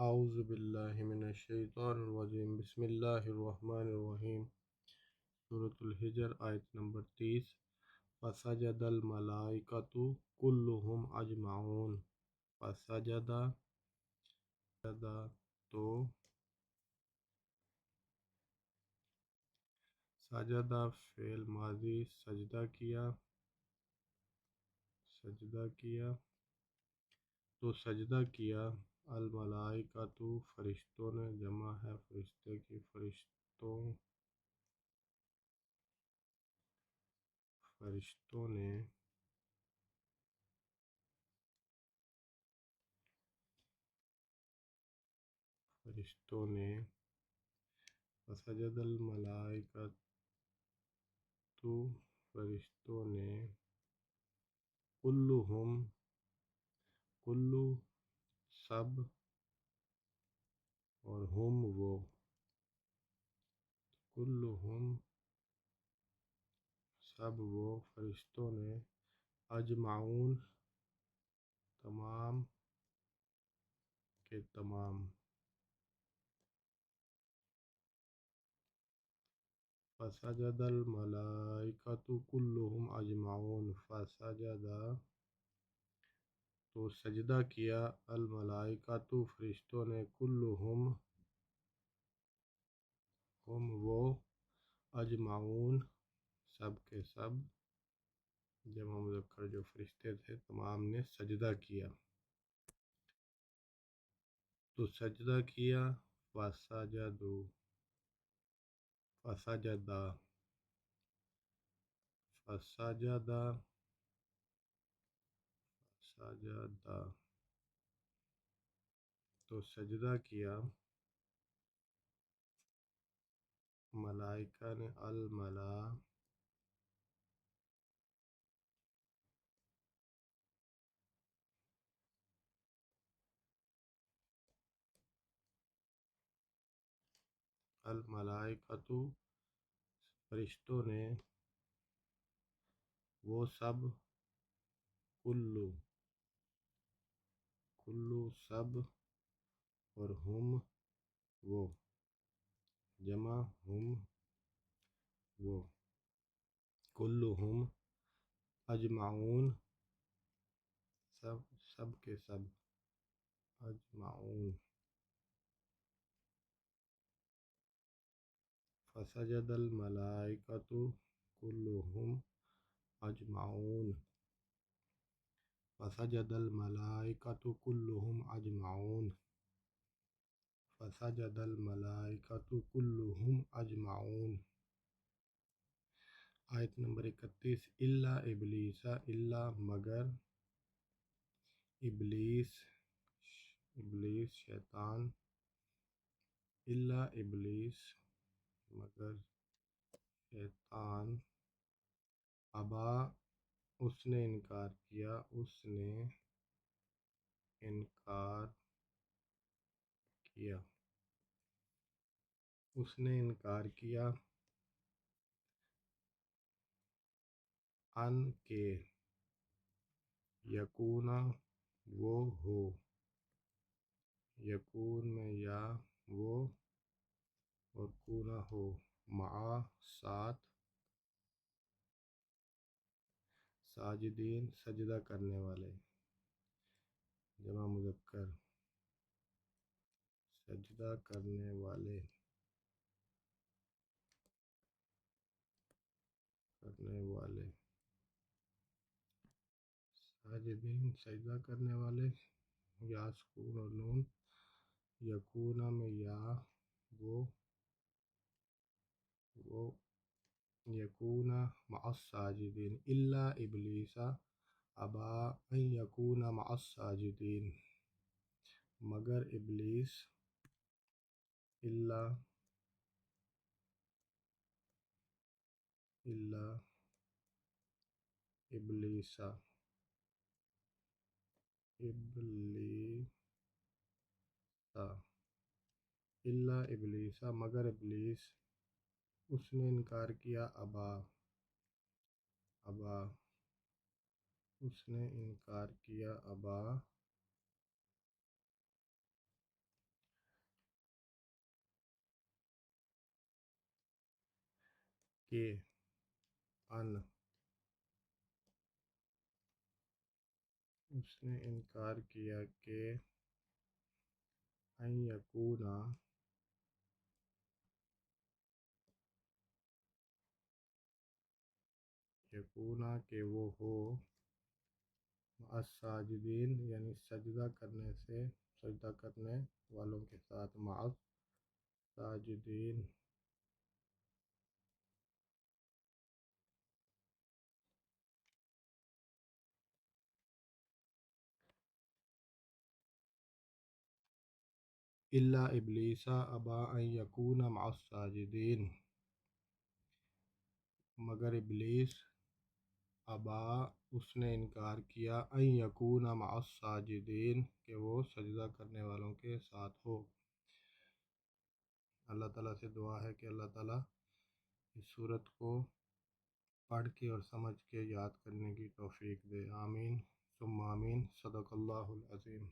اعوذ باللہ من الشیطان الرجیم بسم اللہ الرحمن الرحیم۔ سورۃ الحجر آیت نمبر 30۔ فسجد الملائکۃ کلہم اجمعون۔ فسجد تو سجدہ فعل ماضی سجدہ کیا تو سجدہ کیا الملائکۃ فرشتوں نے، جمع ہے فرشتے کی، فرشتوں نے فسجد الملائکۃ فرشتوں نے کلہم کلو سب اور ہم وہ، کلہم سب وہ فرشتوں نے، اجمعون تمام کے تمام، فسجد الملائکۃ کلہم اجمعون۔ فسجد تو سجدہ کیا الملائکۃ فرشتوں نے، کلہم ہم وہ، اجمعون سب کے سب، جمع مذکر جو فرشتے تھے تمام نے سجدہ کیا تو سجدہ کیا فسجدہ تو سجدہ کیا ملائکہ نے، الملائکۃ فرشتوں نے، وہ سب، کلو سب اور ہم وہ، جمع ہم وہ، کلہم اجمعون سب کے سب، اجمعون۔ فسجد الملائکۃ کلہم اجمعون۔ فسجد الملائکۃ کلہم اجمعون۔ فسجد الملائکۃ کلہم اجمعون۔ آیت نمبر 31۔ الا ابلیس، الا مگر، ابلیس شیطان، الا ابلیس مگر شیطان، ابا اس نے انکار کیا، اس نے انکار کیا ان کے یکون وہ ہو، یکون میں یا وہ اور کون ہو، مع ساتھ، ساجدین سجدہ کرنے والے، جمع مذکر سجدہ کرنے والے، ساجدین سجدہ کرنے والے، یا سکون اور نون، یکون میں یا وہ یکون مع الساجدین، الا ابلیس ابا ان یکون مع الساجدین، مگر ابلیس، الا ابلیس الا ابلیس مگر ابلیس، اس نے انکار کیا، اس نے انکار کیا، کہ ان اس نے انکار کیا کہ ان یکونا کہ وہ ہو مع الساجدین یعنی سجدہ کرنے والوں کے ساتھ، مع الساجدین الا ابلیس ابا ان یکون مع الساجدین، مگر ابلیس ابا اس نے انکار کیا ان یکون مع الساجدین کہ وہ سجدہ کرنے والوں کے ساتھ ہو۔ اللہ تعالیٰ سے دعا ہے کہ اللہ تعالیٰ اس صورت کو پڑھ کے اور سمجھ کے یاد کرنے کی توفیق دے۔ آمین ثم آمین۔ صدق اللہ العظیم۔